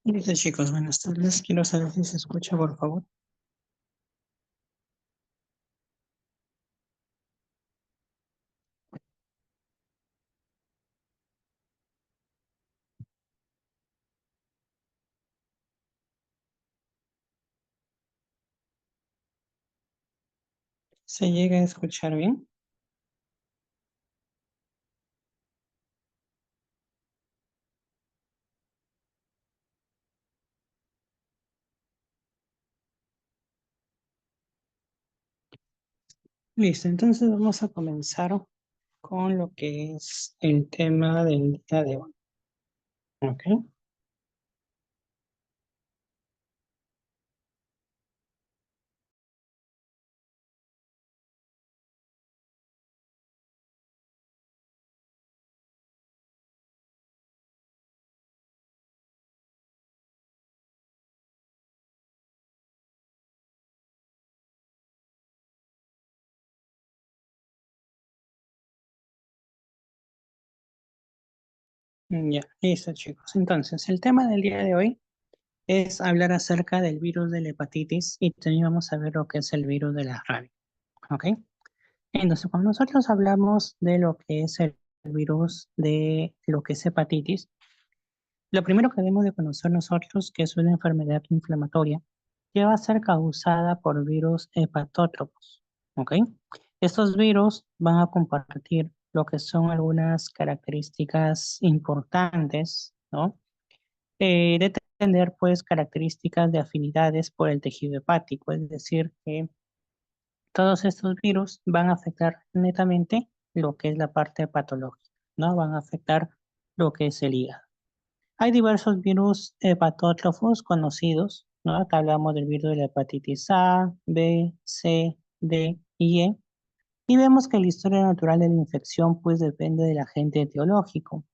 Listo, chicos, buenas tardes. Quiero saber si se escucha, por favor. ¿Se llega a escuchar bien? Listo, entonces vamos a comenzar con lo que es el tema del día de hoy. ¿Ok? Ya, listo, chicos. Entonces, el tema del día de hoy es hablar acerca del virus de la hepatitis y también vamos a ver lo que es el virus de la rabia. ¿Ok? Entonces, cuando nosotros hablamos de lo que es el virus de lo que es hepatitis, lo primero que debemos de conocer nosotros que es una enfermedad inflamatoria que va a ser causada por virus hepatótrofos, ¿ok? Estos virus van a compartir lo que son algunas características importantes, ¿no? De tener pues características de afinidades por el tejido hepático, es decir, que todos estos virus van a afectar netamente lo que es la parte patológica, ¿no? Van a afectar lo que es el hígado. Hay diversos virus hepatótrofos conocidos, ¿no? Acá hablamos del virus de la hepatitis A, B, C, D y E. Y vemos que la historia natural de la infección pues depende del agente etiológico,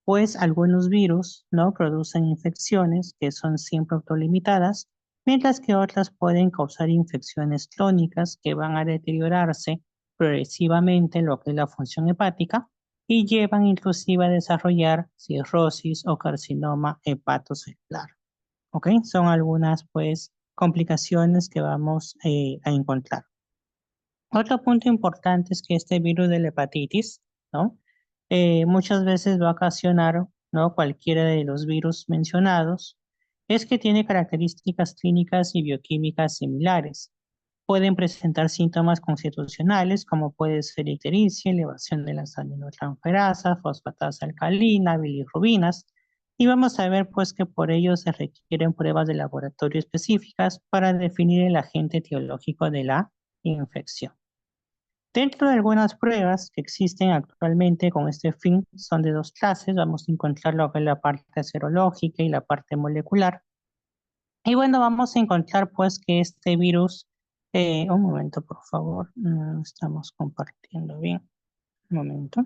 pues algunos virus, ¿no? producen infecciones que son siempre autolimitadas, mientras que otras pueden causar infecciones crónicas que van a deteriorarse progresivamente lo que es la función hepática y llevan inclusive a desarrollar cirrosis o carcinoma hepatocelular. ¿Ok? Son algunas, pues, complicaciones que vamos a encontrar. Otro punto importante es que este virus de la hepatitis, ¿no? Muchas veces va a ocasionar, ¿no? Cualquiera de los virus mencionados, es que tiene características clínicas y bioquímicas similares. Pueden presentar síntomas constitucionales como puede ser ictericia, elevación de las aminotransferasas, fosfatasa alcalina, bilirrubinas, y vamos a ver pues que por ello se requieren pruebas de laboratorio específicas para definir el agente etiológico de la infección. Dentro de algunas pruebas que existen actualmente con este fin, son de dos clases. Vamos a encontrar lo que es la parte serológica y la parte molecular. Y bueno, vamos a encontrar pues que este virus, un momento por favor, estamos compartiendo bien, un momento.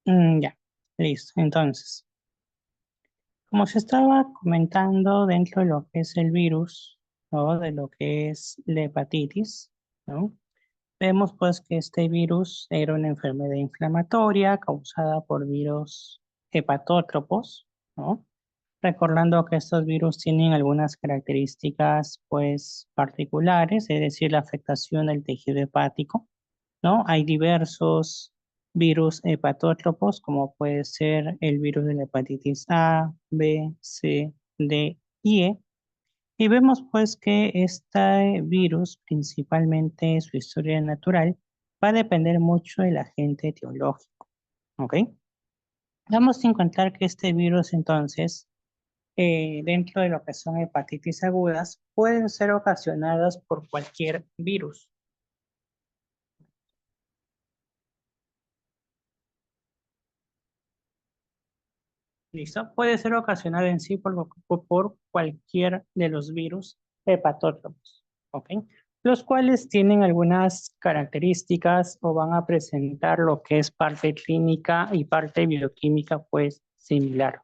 Ya, listo. Entonces, como se estaba comentando dentro de lo que es el virus, ¿no? De lo que es la hepatitis, ¿no? Vemos pues que este virus era una enfermedad inflamatoria causada por virus hepatótropos, ¿no? Recordando que estos virus tienen algunas características pues particulares, es decir, la afectación del tejido hepático, ¿no? Hay diversos virus hepatótropos, como puede ser el virus de la hepatitis A, B, C, D y E. Y vemos pues que este virus, principalmente su historia natural, va a depender mucho del agente etiológico, ¿ok? Vamos a encontrar que este virus entonces, dentro de lo que son hepatitis agudas, pueden ser ocasionadas por cualquier virus. ¿Listo? Puede ser ocasionada en sí por cualquier de los virus hepatótropos, ¿ok? Los cuales tienen algunas características o van a presentar lo que es parte clínica y parte bioquímica, pues similar.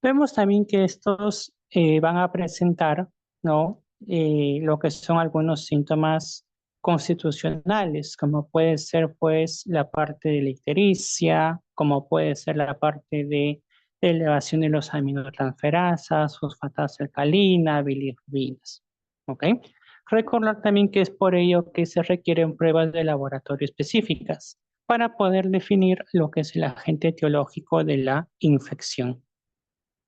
Vemos también que estos van a presentar, ¿no? Lo que son algunos síntomas constitucionales, como puede ser, pues, la parte de la ictericia, como puede ser la parte de elevación de los aminotransferasas, fosfatasa alcalina, bilirrubinas, ¿ok? Recordar también que es por ello que se requieren pruebas de laboratorio específicas para poder definir lo que es el agente etiológico de la infección.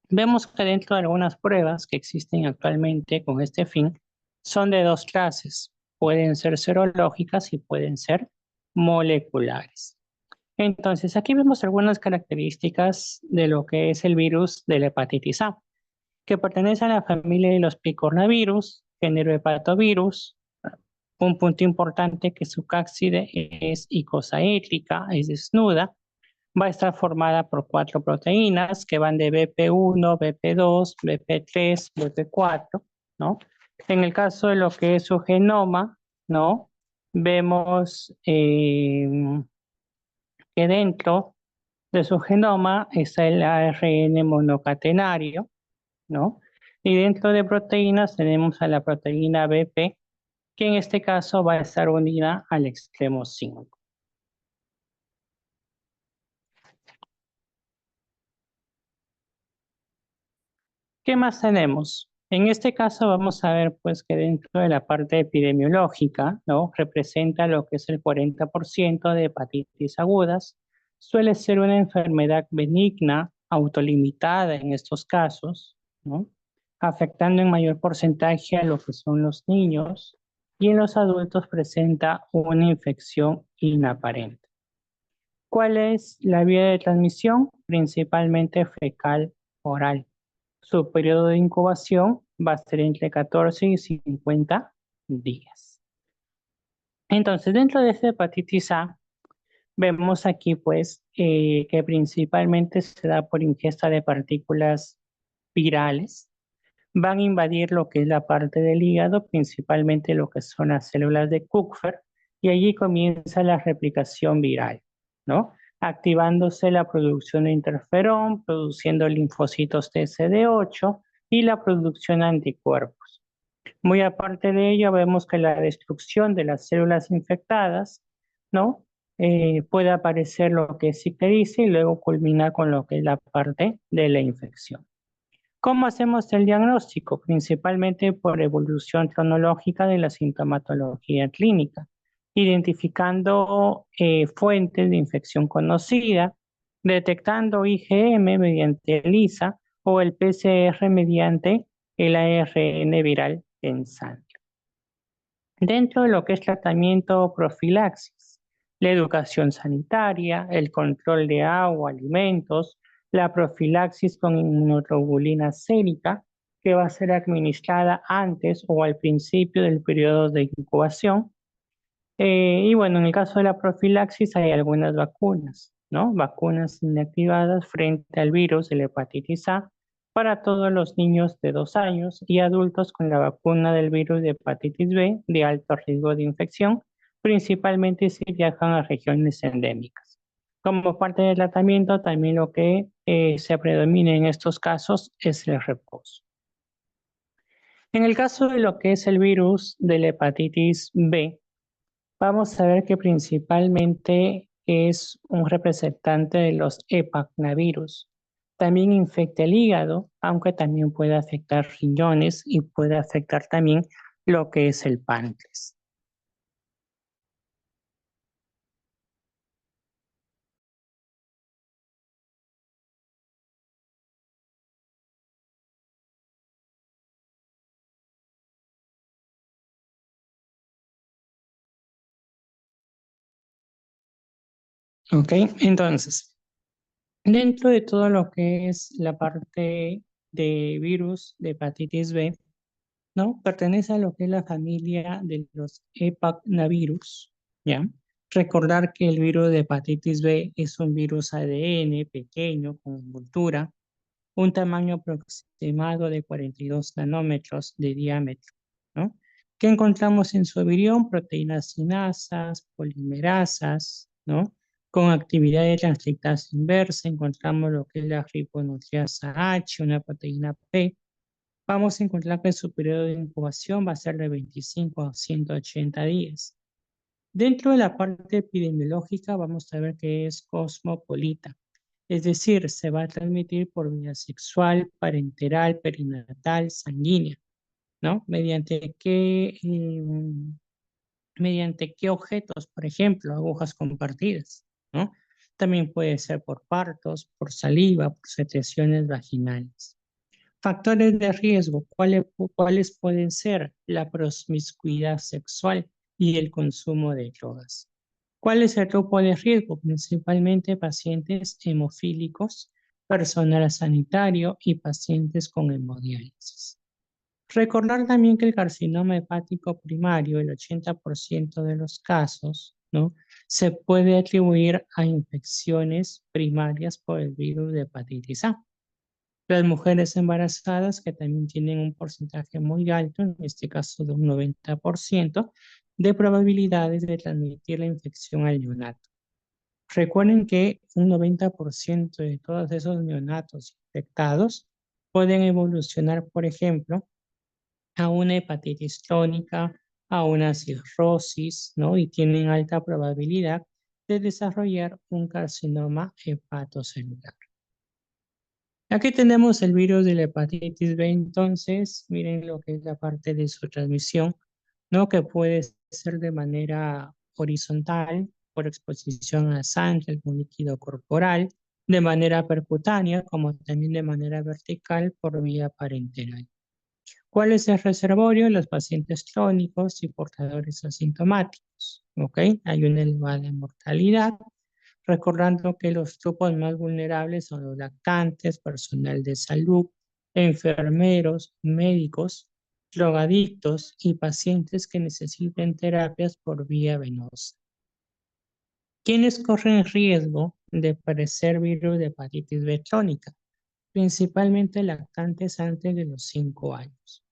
Vemos que dentro de algunas pruebas que existen actualmente con este fin, son de dos clases. Pueden ser serológicas y pueden ser moleculares. Entonces, aquí vemos algunas características de lo que es el virus de la hepatitis A, que pertenece a la familia de los picornavirus, género hepatovirus. Un punto importante que su cápside es icosaédrica, es desnuda, va a estar formada por cuatro proteínas que van de BP1, BP2, BP3, BP4, ¿no? En el caso de lo que es su genoma, ¿no? Vemos que dentro de su genoma está el ARN monocatenario, ¿no? Y dentro de proteínas tenemos a la proteína BP, que en este caso va a estar unida al extremo 5. ¿Qué más tenemos? En este caso vamos a ver pues que dentro de la parte epidemiológica, ¿no? Representa lo que es el 40% de hepatitis agudas. Suele ser una enfermedad benigna, autolimitada en estos casos, ¿no? Afectando en mayor porcentaje a lo que son los niños y en los adultos presenta una infección inaparente. ¿Cuál es la vía de transmisión? Principalmente fecal oral. Su periodo de incubación va a ser entre 14 y 50 días. Entonces, dentro de esta hepatitis A, vemos aquí pues que principalmente se da por ingesta de partículas virales. Van a invadir lo que es la parte del hígado, principalmente lo que son las células de Kupffer, y allí comienza la replicación viral, ¿no? Activándose la producción de interferón, produciendo linfocitos TCD8 y la producción de anticuerpos. Muy aparte de ello, vemos que la destrucción de las células infectadas, ¿no? Puede aparecer lo que es ictericia y luego culmina con lo que es la parte de la infección. ¿Cómo hacemos el diagnóstico? Principalmente por evolución cronológica de la sintomatología clínica, identificando fuentes de infección conocida, detectando IgM mediante ELISA o el PCR mediante el ARN viral en sangre. Dentro de lo que es tratamiento o profilaxis, la educación sanitaria, el control de agua, alimentos, la profilaxis con inmunoglobulina sérica, que va a ser administrada antes o al principio del periodo de incubación. Y bueno, en el caso de la profilaxis hay algunas vacunas, ¿no? Vacunas inactivadas frente al virus de la hepatitis A para todos los niños de 2 años y adultos con la vacuna del virus de hepatitis B de alto riesgo de infección, principalmente si viajan a regiones endémicas. Como parte del tratamiento, también lo que se predomina en estos casos es el reposo. En el caso de lo que es el virus de la hepatitis B, vamos a ver que principalmente es un representante de los hepagnavirus. También infecta el hígado, aunque también puede afectar riñones y puede afectar también lo que es el páncreas. ¿Ok? Entonces, dentro de todo lo que es la parte de virus de hepatitis B, ¿no? Pertenece a lo que es la familia de los hepagnavirus, ¿ya? Recordar que el virus de hepatitis B es un virus ADN pequeño con envoltura, un tamaño aproximado de 42 nanómetros de diámetro, ¿no? ¿Qué encontramos en su virión? Proteínas sinasas, polimerasas, ¿no? Con actividad de transcriptasa inversa, encontramos lo que es la ribonucleasa H, una proteína P. Vamos a encontrar que su periodo de incubación va a ser de 25 a 180 días. Dentro de la parte epidemiológica vamos a ver que es cosmopolita, es decir, se va a transmitir por vía sexual, parenteral, perinatal, sanguínea, ¿no? Mediante qué objetos, por ejemplo, agujas compartidas, ¿no? También puede ser por partos, por saliva, por secreciones vaginales. Factores de riesgo, ¿cuáles pueden ser? La promiscuidad sexual y el consumo de drogas. ¿Cuál es el grupo de riesgo? Principalmente pacientes hemofílicos, personal sanitario y pacientes con hemodiálisis. Recordar también que el carcinoma hepático primario, el 80% de los casos, ¿no? Se puede atribuir a infecciones primarias por el virus de hepatitis A. Las mujeres embarazadas, que también tienen un porcentaje muy alto, en este caso de un 90%, de probabilidades de transmitir la infección al neonato. Recuerden que un 90% de todos esos neonatos infectados pueden evolucionar, por ejemplo, a una hepatitis crónica, a una cirrosis, ¿no? Y tienen alta probabilidad de desarrollar un carcinoma hepatocelular. Aquí tenemos el virus de la hepatitis B, entonces, miren lo que es la parte de su transmisión, ¿no? Que puede ser de manera horizontal, por exposición a sangre, algún líquido corporal, de manera percutánea, como también de manera vertical por vía parenteral. ¿Cuál es el reservorio? Los pacientes crónicos y portadores asintomáticos, ¿ok? Hay una elevada mortalidad, recordando que los grupos más vulnerables son los lactantes, personal de salud, enfermeros, médicos, drogadictos y pacientes que necesiten terapias por vía venosa. ¿Quiénes corren riesgo de padecer virus de hepatitis B crónica? Principalmente lactantes antes de los 5 años.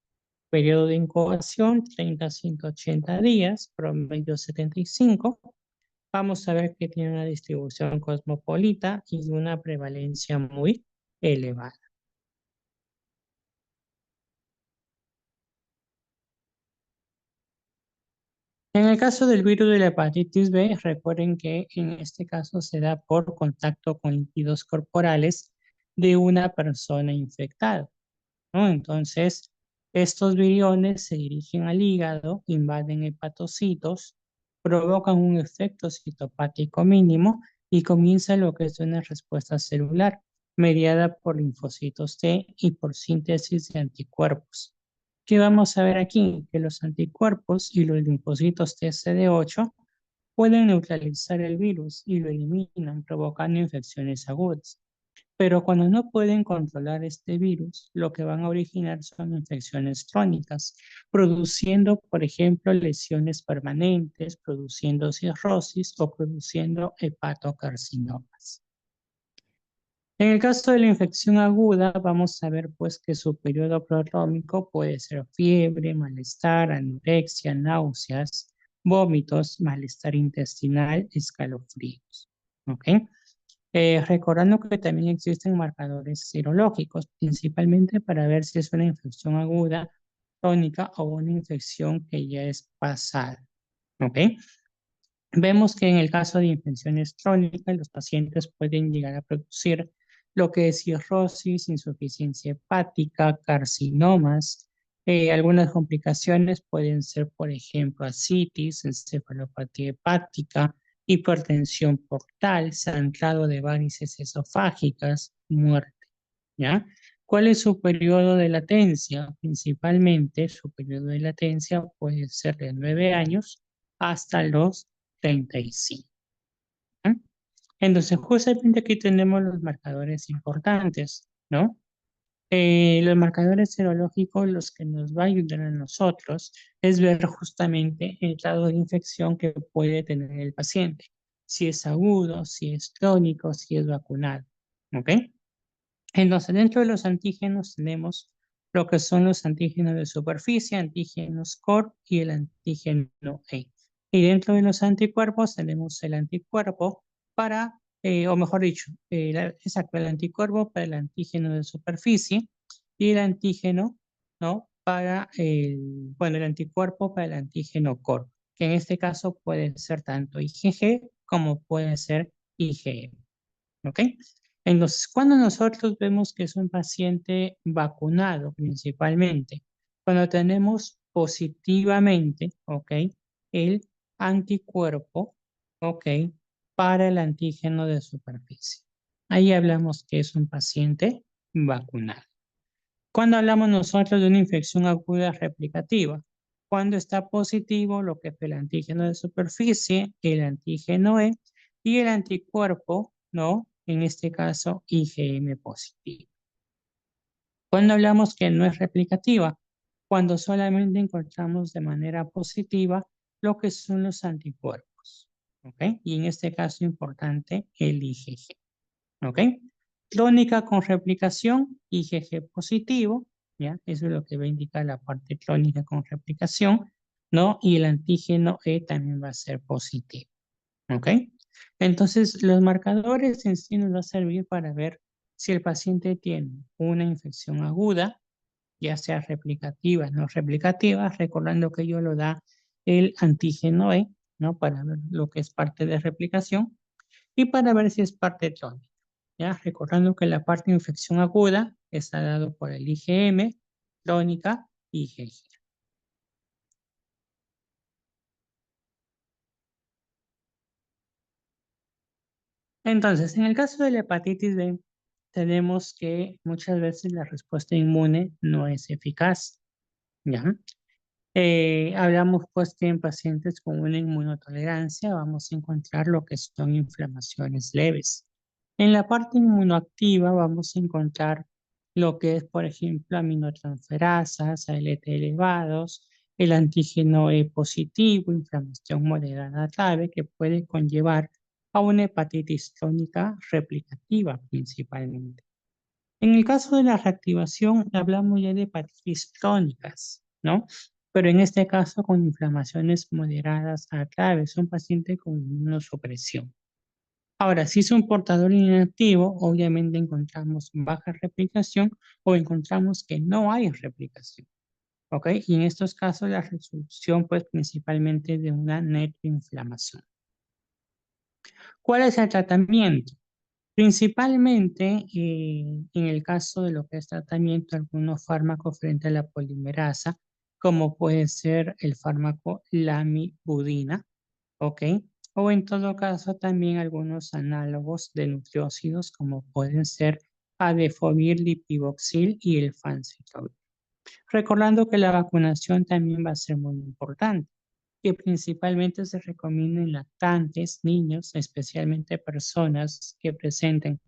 Periodo de incubación 30 a 180 días, promedio 75. Vamos a ver que tiene una distribución cosmopolita y una prevalencia muy elevada. En el caso del virus de la hepatitis B, recuerden que en este caso se da por contacto con líquidos corporales de una persona infectada, ¿no? Entonces, estos viriones se dirigen al hígado, invaden hepatocitos, provocan un efecto citopático mínimo y comienza lo que es una respuesta celular mediada por linfocitos T y por síntesis de anticuerpos. ¿Qué vamos a ver aquí? Que los anticuerpos y los linfocitos TCD8 pueden neutralizar el virus y lo eliminan, provocando infecciones agudas. Pero cuando no pueden controlar este virus, lo que van a originar son infecciones crónicas, produciendo, por ejemplo, lesiones permanentes, produciendo cirrosis o produciendo hepatocarcinomas. En el caso de la infección aguda, vamos a ver pues que su periodo prodrómico puede ser fiebre, malestar, anorexia, náuseas, vómitos, malestar intestinal, escalofríos. ¿Ok? Recordando que también existen marcadores serológicos, principalmente para ver si es una infección aguda, crónica o una infección que ya es pasada. ¿Ok? Vemos que en el caso de infecciones crónicas, los pacientes pueden llegar a producir lo que es cirrosis, insuficiencia hepática, carcinomas. Algunas complicaciones pueden ser, por ejemplo, ascitis, encefalopatía hepática, hipertensión portal, sangrado de varices esofágicas, muerte. ¿Ya? ¿Cuál es su periodo de latencia? Principalmente su periodo de latencia puede ser de 9 años hasta los 35. ¿Ya? Entonces, justamente aquí tenemos los marcadores importantes, ¿no? Los marcadores serológicos, los que nos va a ayudar a nosotros es ver justamente el grado de infección que puede tener el paciente, si es agudo, si es crónico, si es vacunado, ¿ok? Entonces, dentro de los antígenos tenemos lo que son los antígenos de superficie, antígenos core y el antígeno E. Y dentro de los anticuerpos tenemos el anticuerpo para, o mejor dicho, exacto, el anticuerpo para el antígeno de superficie y el antígeno, ¿no? Para bueno, el anticuerpo para el antígeno core, que en este caso puede ser tanto IgG como puede ser IgM. ¿Ok? Entonces, cuando nosotros vemos que es un paciente vacunado principalmente, cuando tenemos positivamente, ¿ok? El anticuerpo, ¿ok? Para el antígeno de superficie. Ahí hablamos que es un paciente vacunado. Cuando hablamos nosotros de una infección aguda replicativa, cuando está positivo lo que es el antígeno de superficie, el antígeno E y el anticuerpo, ¿no? En este caso, IgM positivo. Cuando hablamos que no es replicativa, cuando solamente encontramos de manera positiva lo que son los anticuerpos, ¿ok? Y en este caso importante, el IgG. ¿Ok? Crónica con replicación, IgG positivo, ¿ya? Eso es lo que va a indicar la parte crónica con replicación, ¿no? Y el antígeno E también va a ser positivo, ¿ok? Entonces, los marcadores en sí nos va a servir para ver si el paciente tiene una infección aguda, ya sea replicativa, no replicativa, recordando que ello lo da el antígeno E, ¿no? Para ver lo que es parte de replicación y para ver si es parte crónica. ¿Ya? Recordando que la parte de infección aguda está dado por el IgM, crónica y IgG. Entonces, en el caso de la hepatitis B, tenemos que muchas veces la respuesta inmune no es eficaz. ¿Ya? Hablamos pues que en pacientes con una inmunotolerancia vamos a encontrar lo que son inflamaciones leves. En la parte inmunoactiva vamos a encontrar lo que es, por ejemplo, aminotransferasas, ALT elevados, el antígeno E positivo, inflamación moderada grave que puede conllevar a una hepatitis crónica replicativa principalmente. En el caso de la reactivación, hablamos ya de hepatitis crónicas, ¿no? Pero en este caso con inflamaciones moderadas a graves, un paciente con inmunosupresión. Ahora, si es un portador inactivo, obviamente encontramos baja replicación o encontramos que no hay replicación, ¿ok? Y en estos casos la resolución pues principalmente de una netroinflamación. ¿Cuál es el tratamiento? Principalmente en el caso de lo que es tratamiento, algunos fármacos frente a la polimerasa, como puede ser el fármaco lamivudina, ¿ok? O en todo caso también algunos análogos de nucleósidos, como pueden ser adefovir, lipivoxil y el fancitol. Recordando que la vacunación también va a ser muy importante, que principalmente se recomienda en lactantes, niños, especialmente personas que presenten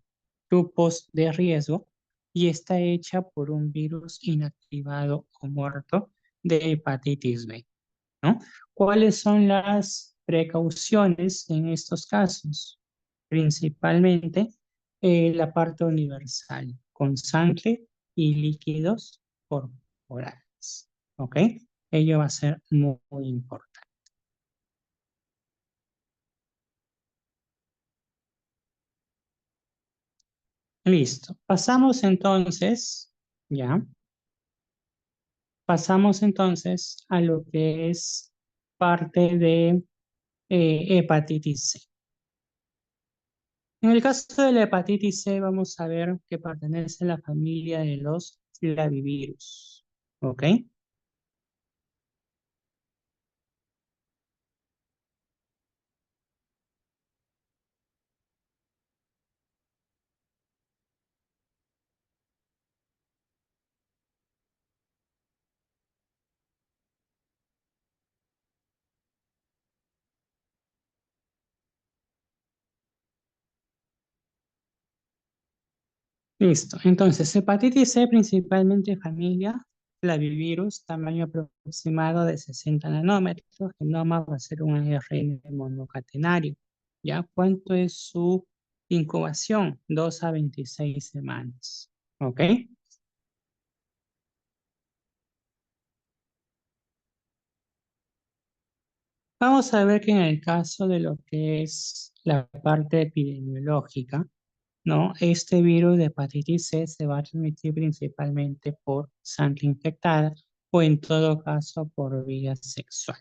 grupos de riesgo y está hecha por un virus inactivado o muerto de hepatitis B, ¿no? ¿Cuáles son las precauciones en estos casos? Principalmente la parte universal, con sangre y líquidos corporales, ¿ok? Ello va a ser muy, muy importante. Listo. Ya, pasamos entonces a lo que es parte de hepatitis C. En el caso de la hepatitis C, vamos a ver que pertenece a la familia de los flavivirus. ¿Ok? Listo. Entonces, hepatitis C principalmente familia flavivirus, tamaño aproximado de 60 nanómetros. Genoma va a ser un ARN monocatenario. ¿Ya? ¿Cuánto es su incubación? 2 a 26 semanas. ¿Ok? Vamos a ver que en el caso de lo que es la parte epidemiológica, ¿no? Este virus de hepatitis C se va a transmitir principalmente por sangre infectada o en todo caso por vía sexual.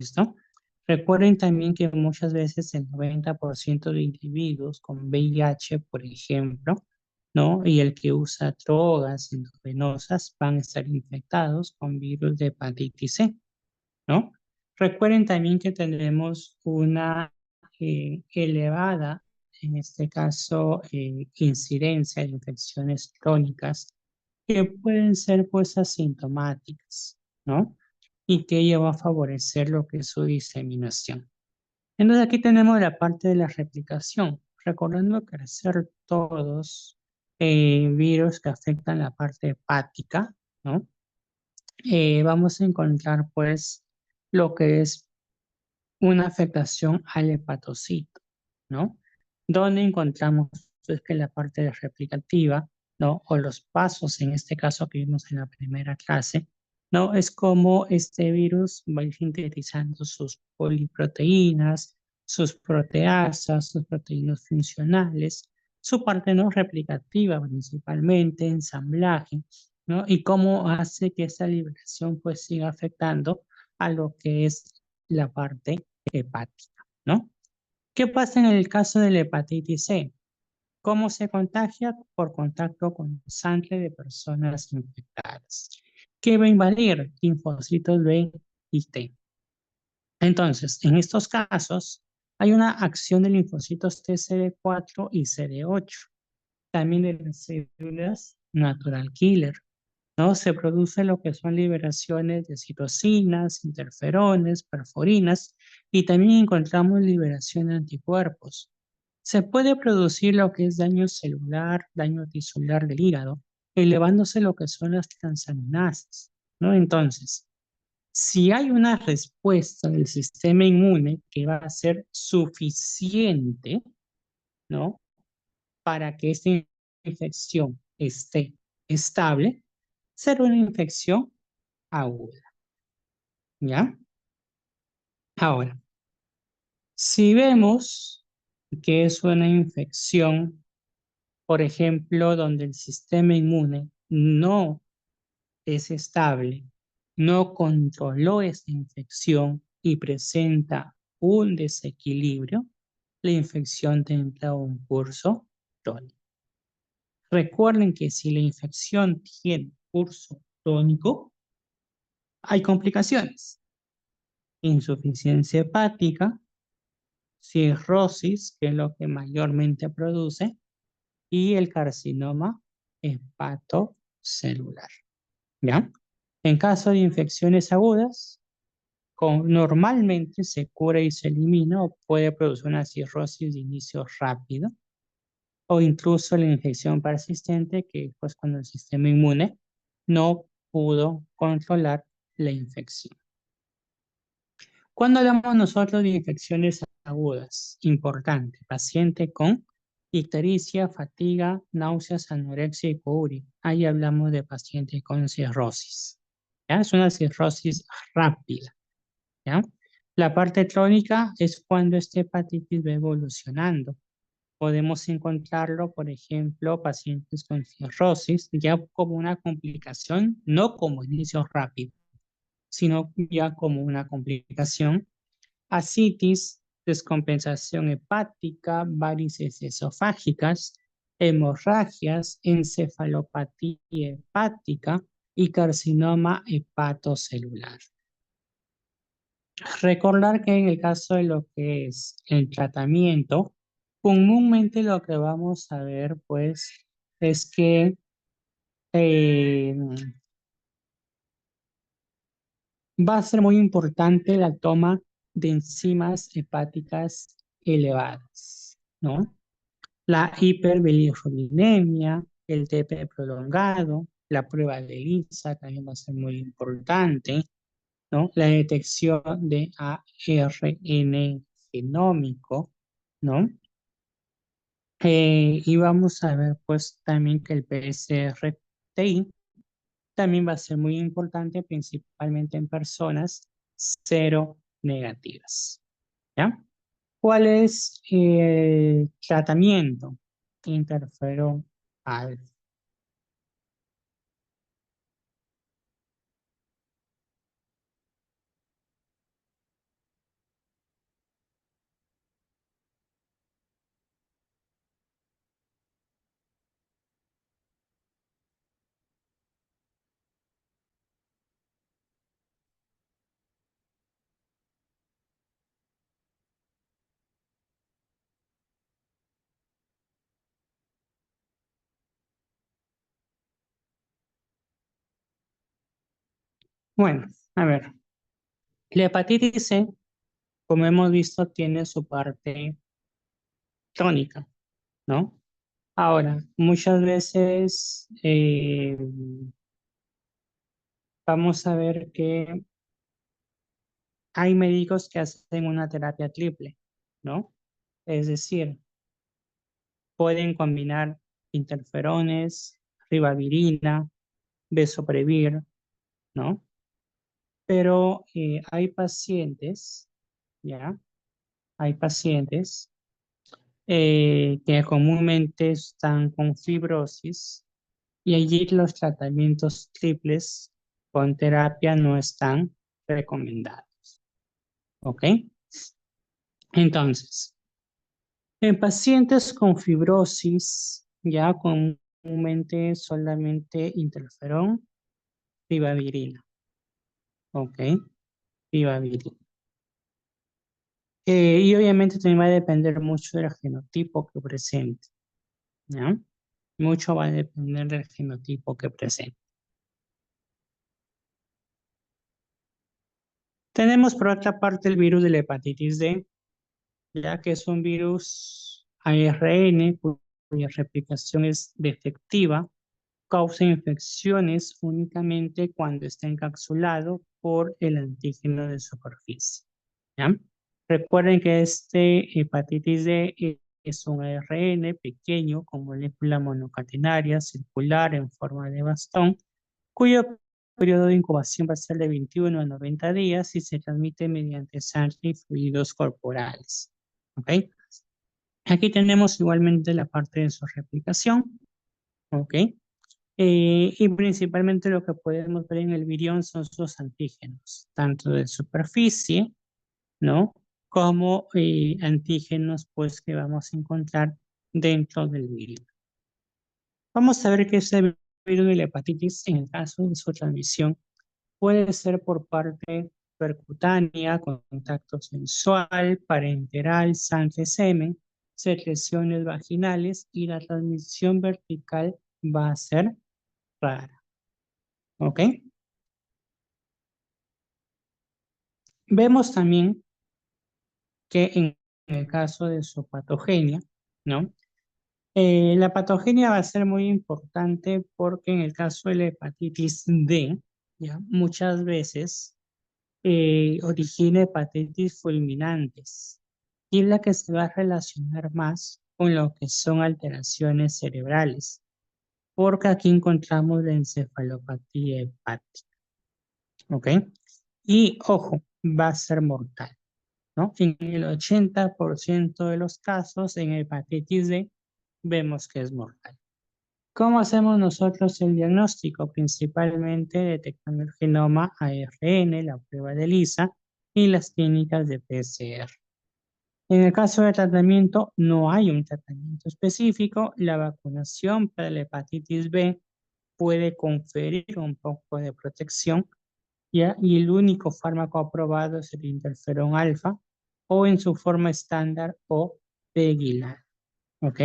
¿Listo? Recuerden también que muchas veces el 90% de individuos con VIH, por ejemplo, ¿no? Y el que usa drogas endovenosas van a estar infectados con virus de hepatitis C, ¿no? Recuerden también que tenemos una elevada, en este caso, incidencia de infecciones crónicas que pueden ser pues asintomáticas, ¿no? Y que ello va a favorecer lo que es su diseminación. Entonces aquí tenemos la parte de la replicación, recordando que al ser todos virus que afectan la parte hepática, ¿no? Vamos a encontrar pues lo que es una afectación al hepatocito, ¿no? Donde encontramos pues, que la parte replicativa, ¿no? O los pasos, en este caso que vimos en la primera clase, ¿no? Es como este virus va a ir sintetizando sus poliproteínas, sus proteasas, sus proteínas funcionales, su parte no replicativa principalmente, ensamblaje, ¿no? Y cómo hace que esa liberación pues siga afectando a lo que es la parte hepática, ¿no? ¿Qué pasa en el caso de la hepatitis C? ¿Cómo se contagia? Por contacto con sangre de personas infectadas. ¿Qué va a invadir? Linfocitos B y T. Entonces, en estos casos, hay una acción de linfocitos TCD4 y CD8, también de las células natural killer, ¿no? Se produce lo que son liberaciones de citocinas, interferones, perforinas y también encontramos liberación de anticuerpos. Se puede producir lo que es daño celular, daño tisular del hígado, elevándose lo que son las transaminasas, ¿no? Entonces, si hay una respuesta del sistema inmune que va a ser suficiente, ¿no? Para que esta infección esté estable, será una infección aguda, ¿ya? Ahora, si vemos que es una infección, por ejemplo, donde el sistema inmune no es estable, no controló esta infección y presenta un desequilibrio, la infección tendrá un curso crónico. Recuerden que si la infección tiene curso crónico, hay complicaciones. Insuficiencia hepática, cirrosis, que es lo que mayormente produce, y el carcinoma hepatocelular, ¿ya? En caso de infecciones agudas, normalmente se cura y se elimina o puede producir una cirrosis de inicio rápido o incluso la infección persistente, que pues cuando el sistema inmune no pudo controlar la infección. Cuando hablamos nosotros de infecciones agudas, importante, paciente con ictericia, fatiga, náuseas, anorexia y couri. Ahí hablamos de paciente con cirrosis. ¿Ya? Es una cirrosis rápida. ¿Ya? La parte crónica es cuando esta hepatitis va evolucionando. Podemos encontrarlo, por ejemplo, pacientes con cirrosis, ya como una complicación, no como inicio rápido, sino ya como una complicación. Ascitis, descompensación hepática, varices esofágicas, hemorragias, encefalopatía hepática y carcinoma hepatocelular. Recordar que en el caso de lo que es el tratamiento, comúnmente lo que vamos a ver, pues, es que eh, va a ser muy importante la toma de enzimas hepáticas elevadas, ¿no? La hiperbilirrubinemia, el TP prolongado, la prueba de ELISA también va a ser muy importante, ¿no? La detección de ARN genómico, ¿no? Y vamos a ver pues también que el PSRTI también va a ser muy importante, principalmente en personas cero negativas, ¿ya? ¿Cuál es el tratamiento? Interferón alfa. Bueno, a ver, la hepatitis C, como hemos visto, tiene su parte crónica, ¿no? Ahora, muchas veces vamos a ver que hay médicos que hacen una terapia triple, ¿no? Es decir, pueden combinar interferones, ribavirina, besoprevir, ¿no? Pero hay pacientes, ¿ya? Hay pacientes que comúnmente están con fibrosis y allí los tratamientos triples con terapia no están recomendados, ¿ok? Entonces, en pacientes con fibrosis, ya comúnmente solamente interferón, ribavirina, ¿ok? Ribavirina. Y obviamente también va a depender mucho del genotipo que presente, ¿ya? Mucho va a depender del genotipo que presente. Tenemos por otra parte el virus de la hepatitis D, ya que es un virus ARN cuya replicación es defectiva, causa infecciones únicamente cuando está encapsulado por el antígeno de superficie, ¿ya? Recuerden que este hepatitis D es un ARN pequeño con molécula monocatenaria circular en forma de bastón, cuyo periodo de incubación va a ser de 21 a 90 días y se transmite mediante sangre y fluidos corporales. ¿Ok? Aquí tenemos igualmente la parte de su replicación. ¿Ok? Y principalmente lo que podemos ver en el virión son sus antígenos, tanto de superficie, ¿no? Como antígenos pues que vamos a encontrar dentro del virión. Vamos a ver que este virus de la hepatitis, en el caso de su transmisión, puede ser por parte percutánea, contacto sensual, parenteral, sangre, semen, secreciones vaginales y la transmisión vertical va a ser rara. ¿Ok? Vemos también que en el caso de su patogenia, ¿no? La patogenia va a ser muy importante porque en el caso de la hepatitis D, ¿ya? Muchas veces origina hepatitis fulminantes y es la que se va a relacionar más con lo que son alteraciones cerebrales, porque aquí encontramos la encefalopatía hepática, ¿ok? Y ojo, va a ser mortal. ¿no? En el 80% de los casos en hepatitis D vemos que es mortal. ¿Cómo hacemos nosotros el diagnóstico? Principalmente detectando el genoma ARN, la prueba de ELISA y las técnicas de PCR. En el caso de tratamiento, no hay un tratamiento específico. La vacunación para la hepatitis B puede conferir un poco de protección, ¿ya? Y el único fármaco aprobado es el interferón alfa o en su forma estándar o Pegilad, ¿ok?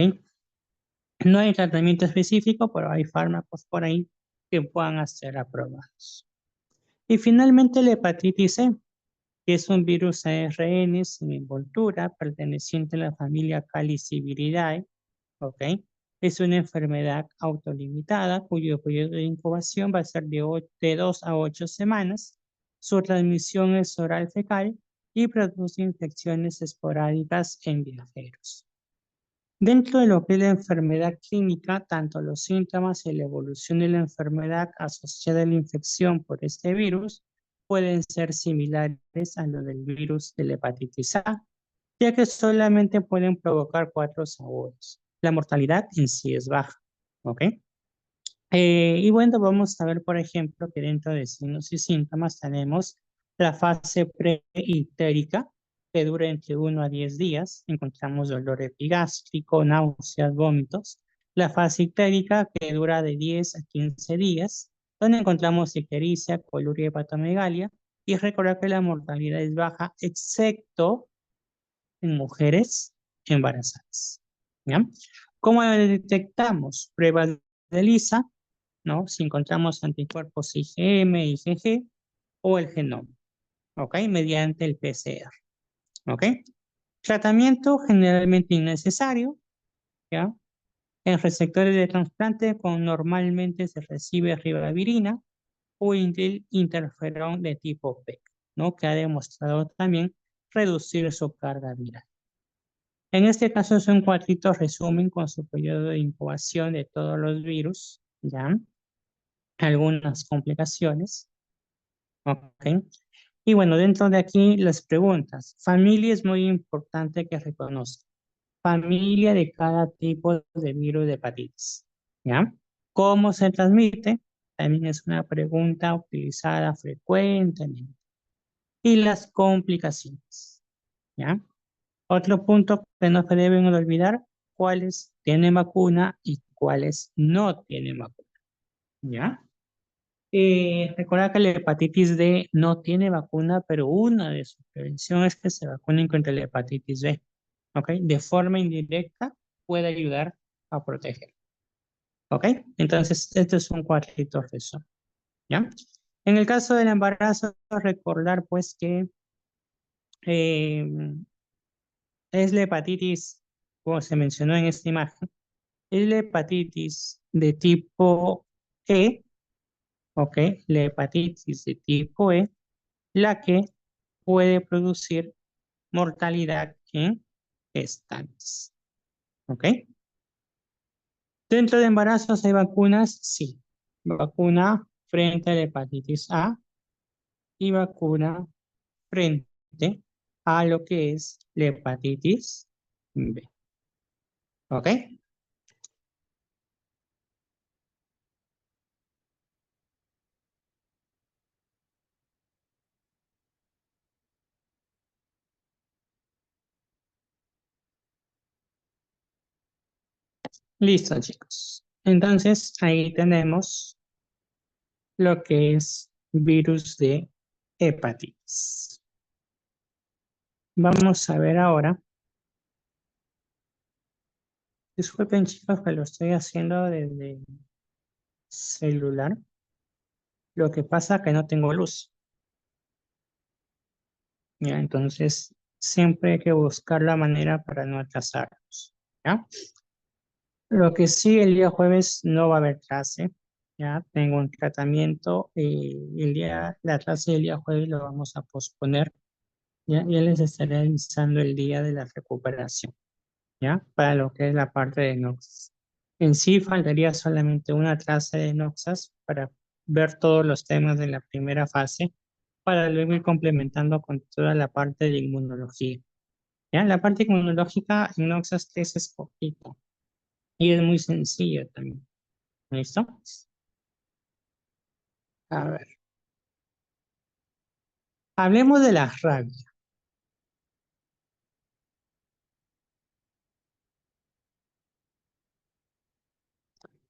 No hay tratamiento específico, pero hay fármacos por ahí que puedan ser aprobados. Y finalmente la hepatitis C, que es un virus ARN sin envoltura perteneciente a la familia Caliciviridae, ¿ok? Es una enfermedad autolimitada cuyo periodo de incubación va a ser de 2 a 8 semanas. Su transmisión es oral fecal y produce infecciones esporádicas en viajeros. Dentro de lo que es la enfermedad clínica, tanto los síntomas y la evolución de la enfermedad asociada a la infección por este virus pueden ser similares a lo del virus de la hepatitis A, ya que solamente pueden provocar cuadros agudos. La mortalidad en sí es baja, ¿ok? Y bueno, vamos a ver, por ejemplo, que dentro de signos y síntomas tenemos la fase preictérica, que dura entre 1 a 10 días. Encontramos dolor epigástrico, náuseas, vómitos. La fase ictérica, que dura de 10 a 15 días, donde encontramos ictericia, coluria y hepatomegalia. Y recordar que la mortalidad es baja, excepto en mujeres embarazadas. ¿Ya? ¿Cómo la detectamos? Pruebas de ELISA, ¿no? Si encontramos anticuerpos IgM, IgG o el genoma, ¿ok? Mediante el PCR, ¿ok? Tratamiento generalmente innecesario, ¿ya? En receptores de trasplante con normalmente se recibe ribavirina o interferón de tipo P, ¿no? Que ha demostrado también reducir su carga viral. En este caso es un cuadrito resumen con su periodo de incubación de todos los virus, ¿ya? Algunas complicaciones, ¿ok? Y bueno, dentro de aquí las preguntas. Familia es muy importante que reconozca. Familia de cada tipo de virus de hepatitis, ¿ya? ¿Cómo se transmite? También es una pregunta utilizada frecuentemente. Y las complicaciones, ¿ya? Otro punto que no se deben olvidar, cuáles tienen vacuna y cuáles no tienen vacuna, ¿ya? Recuerda que la hepatitis D no tiene vacuna, pero una de sus prevenciones es que se vacunen contra la hepatitis B, ¿ok? De forma indirecta puede ayudar a proteger, ¿ok? Entonces, esto es un cuadrito resumen, ¿ya? En el caso del embarazo, recordar pues que eh, es la hepatitis, como se mencionó en esta imagen, es la hepatitis de tipo E, ¿ok? La hepatitis de tipo E, la que puede producir mortalidad en gestantes, ¿ok? Dentro de embarazos hay vacunas, sí. Vacuna frente a la hepatitis A y vacuna frente a lo que es la hepatitis B, ¿ok? Listo, chicos. Entonces, ahí tenemos lo que es virus de hepatitis. Vamos a ver ahora. Disculpen, chicos, que lo estoy haciendo desde celular. Lo que pasa es que no tengo luz. ¿Ya? Entonces, siempre hay que buscar la manera para no atrasarnos. ¿Ya? Lo que sí, el día jueves no va a haber clase. Ya tengo un tratamiento y la clase del día jueves lo vamos a posponer. Ya les estaré avisando el día de la recuperación, ¿ya? Para lo que es la parte de Noxas. En sí faltaría solamente una clase de Noxas para ver todos los temas de la primera fase para luego ir complementando con toda la parte de inmunología. ¿Ya? La parte inmunológica en Noxas 3 es poquito y es muy sencillo también. ¿Listo? A ver, hablemos de la rabia.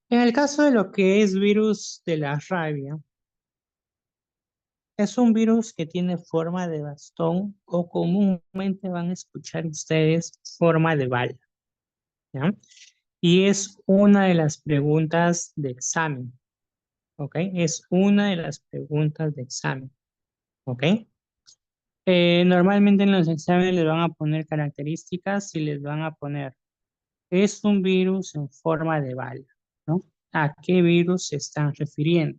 En el caso de lo que es virus de la rabia, es un virus que tiene forma de bastón o comúnmente van a escuchar ustedes forma de bala, ¿ya? Y es una de las preguntas de examen, ¿ok? Es una de las preguntas de examen, ¿ok? Normalmente en los exámenes les van a poner características y les van a poner, es un virus en forma de bala, ¿no? ¿A qué virus se están refiriendo?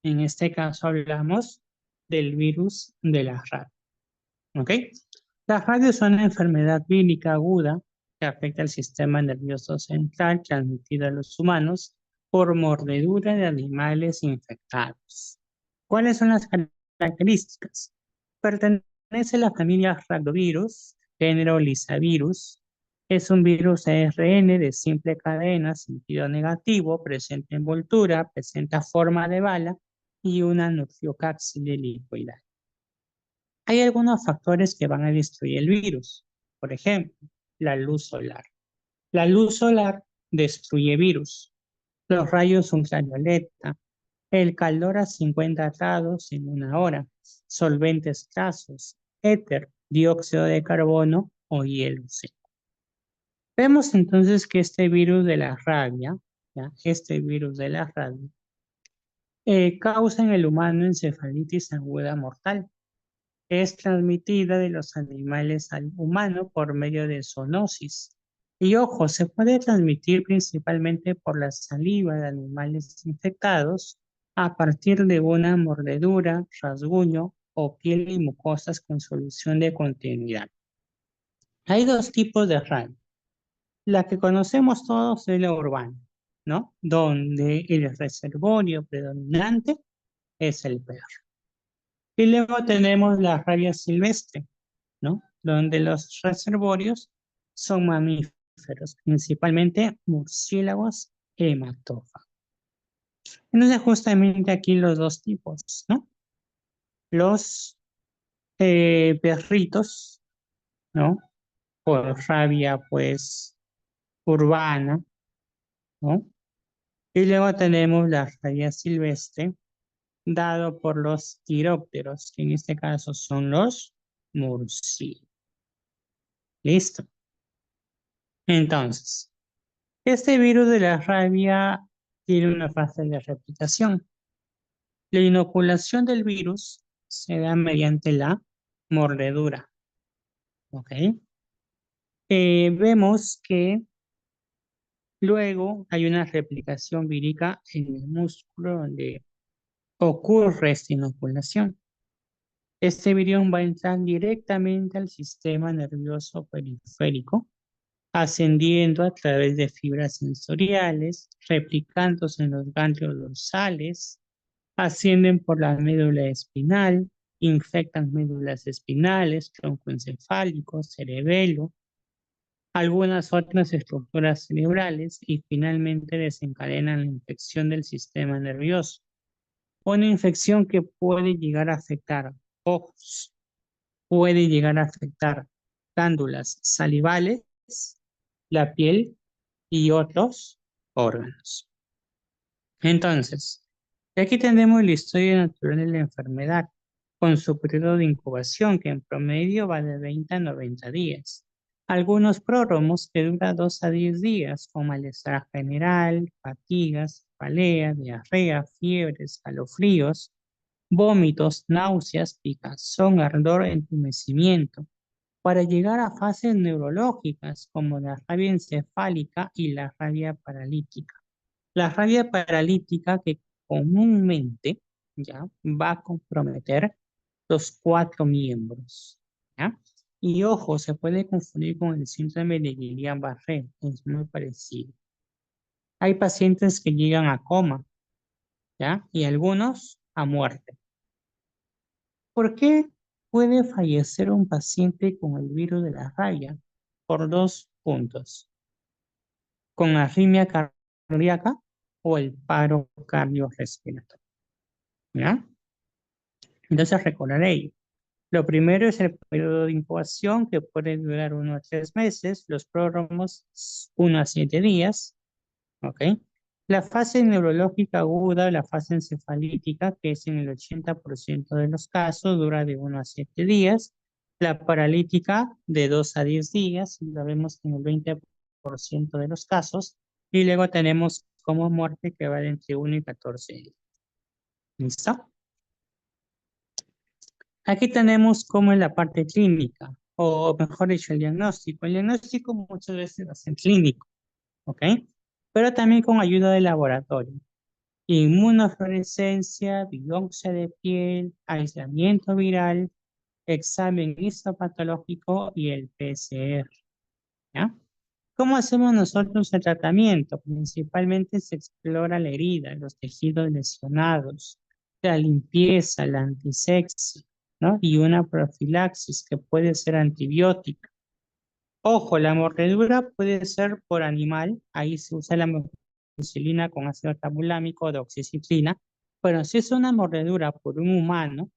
En este caso hablamos del virus de la rabia, ¿ok? La rabia es una enfermedad vírica aguda que afecta al sistema nervioso central transmitida a los humanos por mordedura de animales infectados. ¿Cuáles son las características? Pertenece a la familia Rhabdovirus, género Lyssavirus. Es un virus ARN de simple cadena, sentido negativo, presenta envoltura, presenta forma de bala y una nucleocápside lipoidal. Hay algunos factores que van a destruir el virus. Por ejemplo, la luz solar. La luz solar destruye virus. Los rayos ultravioleta, el calor a 50 grados en una hora, solventes gaseosos, éter, dióxido de carbono o hielo seco. Vemos entonces que este virus de la rabia, ¿ya? Este virus de la rabia, causa en el humano encefalitis aguda mortal. Es transmitida de los animales al humano por medio de zoonosis. Y ojo, se puede transmitir principalmente por la saliva de animales infectados a partir de una mordedura, rasguño o piel y mucosas con solución de continuidad. Hay dos tipos de rabia. La que conocemos todos es la urbana, ¿no? Donde el reservorio predominante es el perro. Y luego tenemos la rabia silvestre, ¿no? Donde los reservorios son mamíferos, principalmente murciélagos e hematófagos. Entonces, justamente aquí los dos tipos, ¿no? Los perritos, ¿no? Por rabia, pues, urbana, ¿no? Y luego tenemos la rabia silvestre, dado por los quirópteros, que en este caso son los murciélagos. ¿Listo? Entonces, este virus de la rabia tiene una fase de replicación. La inoculación del virus se da mediante la mordedura. ¿Ok? Vemos que luego hay una replicación vírica en el músculo donde ocurre esta inoculación. Este virión va a entrar directamente al sistema nervioso periférico, ascendiendo a través de fibras sensoriales, replicándose en los ganglios dorsales, ascienden por la médula espinal, infectan médulas espinales, tronco encefálico, cerebelo, algunas otras estructuras cerebrales y finalmente desencadenan la infección del sistema nervioso. Una infección que puede llegar a afectar ojos, puede llegar a afectar glándulas salivales, la piel y otros órganos. Entonces, aquí tenemos la historia natural de la enfermedad, con su periodo de incubación, que en promedio va de 20 a 90 días. Algunos pródromos que dura 2 a 10 días, con malestar general, fatigas, cefalea, diarrea, fiebre, escalofríos, vómitos, náuseas, picazón, ardor, entumecimiento, para llegar a fases neurológicas como la rabia encefálica y la rabia paralítica. La rabia paralítica que comúnmente ya va a comprometer los 4 miembros, ¿ya? Y ojo, se puede confundir con el síndrome de Guillain-Barré, es muy parecido. Hay pacientes que llegan a coma, ¿ya? Y algunos a muerte. ¿Por qué puede fallecer un paciente con el virus de la rabia? Por dos puntos. Con arritmia cardíaca o el paro cardiorrespiratorio. ¿Ya? Entonces recordaré. Lo primero es el periodo de incubación que puede durar 1 a 3 meses, los pródromos 1 a 7 días, ¿ok? La fase neurológica aguda, la fase encefalítica, que es en el 80% de los casos, dura de 1 a 7 días. La paralítica de 2 a 10 días, lo vemos en el 20% de los casos. Y luego tenemos como muerte que va de entre 1 y 14 días. ¿Listo? Aquí tenemos como en la parte clínica, o mejor dicho, el diagnóstico. El diagnóstico muchas veces va a ser clínico, ¿ok? Pero también con ayuda de laboratorio. Inmunofluorescencia, biopsia de piel, aislamiento viral, examen histopatológico y el PCR, ¿ya? ¿Cómo hacemos nosotros el tratamiento? Principalmente se explora la herida, los tejidos lesionados, la limpieza, la antisepsia, ¿no? Y una profilaxis que puede ser antibiótica. Ojo, la mordedura puede ser por animal, ahí se usa la amoxicilina con ácido tabulámico, doxiciclina, pero si es una mordedura por un humano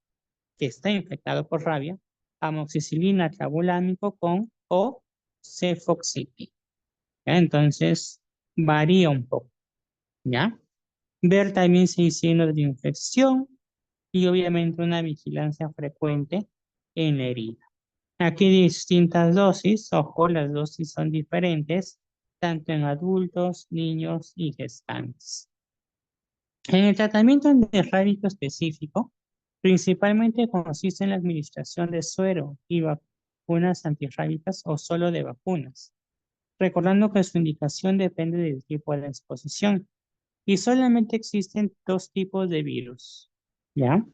que está infectado por rabia, amoxicilina tabulámico con o cefoxitina. ¿Ya? Entonces, varía un poco, ¿ya? Ver también si hay signos de infección y obviamente una vigilancia frecuente en la herida. Aquí distintas dosis, ojo, las dosis son diferentes, tanto en adultos, niños y gestantes. En el tratamiento antirrábico específico, principalmente consiste en la administración de suero y vacunas antirrábicas o solo de vacunas, recordando que su indicación depende del tipo de exposición y solamente existen dos tipos de virus, ¿ya?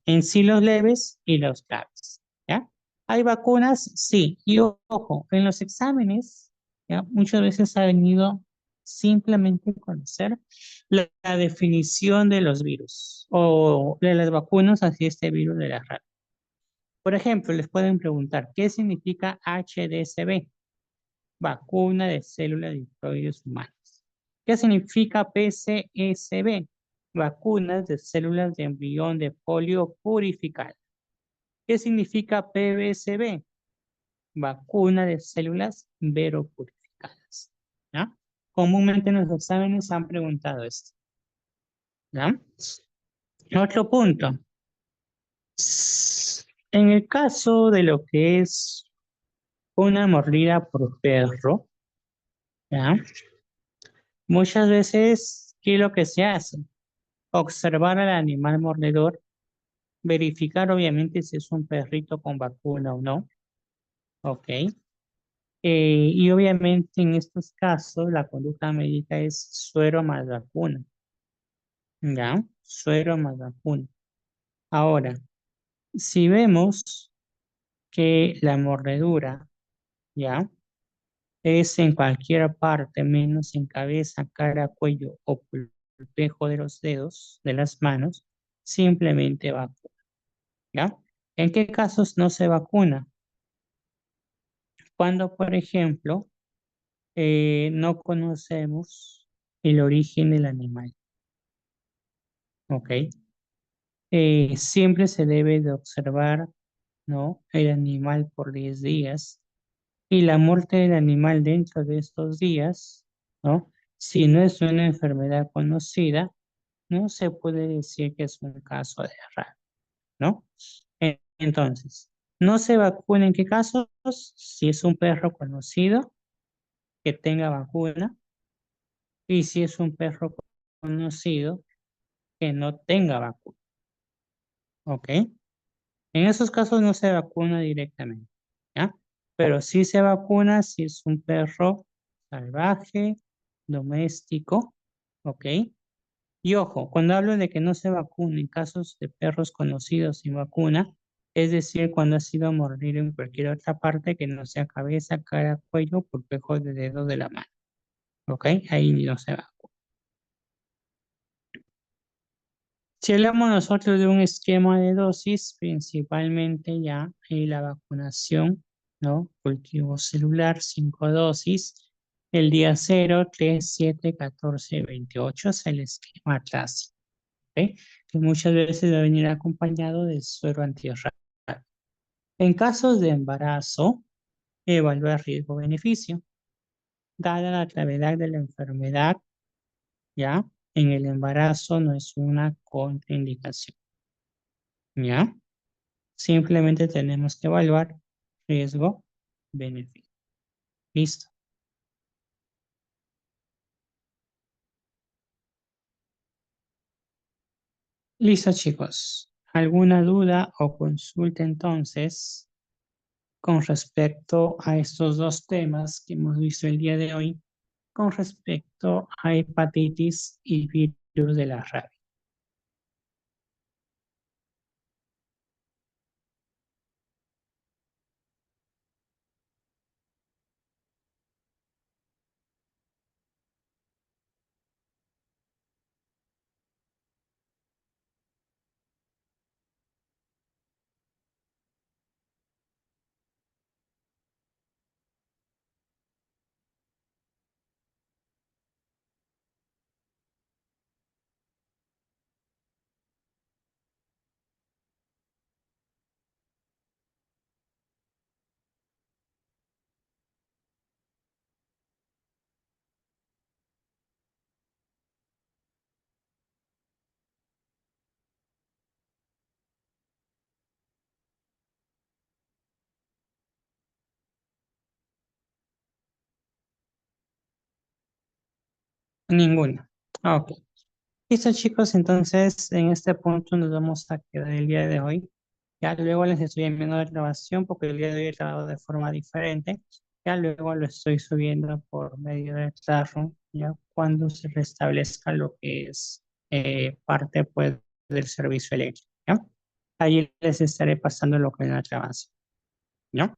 En sí los leves y los graves, ¿ya? ¿Hay vacunas? Sí. Y ojo, en los exámenes, ¿ya? Muchas veces ha venido simplemente conocer la definición de los virus o de las vacunas hacia este virus de la rabia. Por ejemplo, les pueden preguntar, ¿qué significa HDSB? Vacuna de células diploides humanas. ¿Qué significa PCSB? Vacunas de células de embrión de polio purificada. ¿Qué significa PBCB? Vacuna de células veropurificadas. ¿Ya? Comúnmente en los exámenes han preguntado esto. ¿Ya? Otro punto. En el caso de lo que es una mordida por perro, ¿ya? Muchas veces, ¿qué es lo que se hace? Observar al animal mordedor, verificar obviamente si es un perrito con vacuna o no, ¿ok? Y obviamente en estos casos la conducta médica es suero más vacuna, ¿ya? Suero más vacuna. Ahora, si vemos que la mordedura, ¿ya? Es en cualquier parte, menos en cabeza, cara, cuello o pulpejo de los dedos, de las manos, simplemente vacuna, ¿ya? ¿En qué casos no se vacuna? Cuando, por ejemplo, no conocemos el origen del animal, ¿ok? Siempre se debe de observar, ¿no? El animal por 10 días y la muerte del animal dentro de estos días, ¿no? Si no es una enfermedad conocida, no se puede decir que es un caso de rabia, ¿no? Entonces, no se vacuna en qué casos, si es un perro conocido que tenga vacuna y si es un perro conocido que no tenga vacuna, ¿ok? En esos casos no se vacuna directamente, ¿ya? Pero sí se vacuna si es un perro salvaje, doméstico, ¿ok? Y ojo, cuando hablo de que no se vacuna en casos de perros conocidos sin vacuna, es decir, cuando ha sido mordido en cualquier otra parte que no sea cabeza, cara, cuello, pulpejo de dedo de la mano, ¿ok? Ahí no se vacuna. Si hablamos nosotros de un esquema de dosis, principalmente ya la vacunación, ¿no? Cultivo celular, 5 dosis, el día 0, 3, 7, 14, 28 es el esquema clásico, ¿ok? Que muchas veces va a venir acompañado de suero antirrábico. En casos de embarazo, evaluar riesgo-beneficio. Dada la gravedad de la enfermedad, ¿ya? En el embarazo no es una contraindicación, ¿ya? Simplemente tenemos que evaluar riesgo-beneficio. Listo. Listo, chicos. ¿Alguna duda o consulta entonces con respecto a estos dos temas que hemos visto el día de hoy con respecto a hepatitis y virus de la rabia? Ninguna. Ok. Listo, chicos, entonces en este punto nos vamos a quedar el día de hoy. Ya luego les estoy enviando la grabación porque el día de hoy he grabado de forma diferente. Ya luego lo estoy subiendo por medio de Classroom, ya cuando se restablezca lo que es parte pues del servicio eléctrico, ¿ya? Ahí les estaré pasando lo que es la grabación, ¿ya?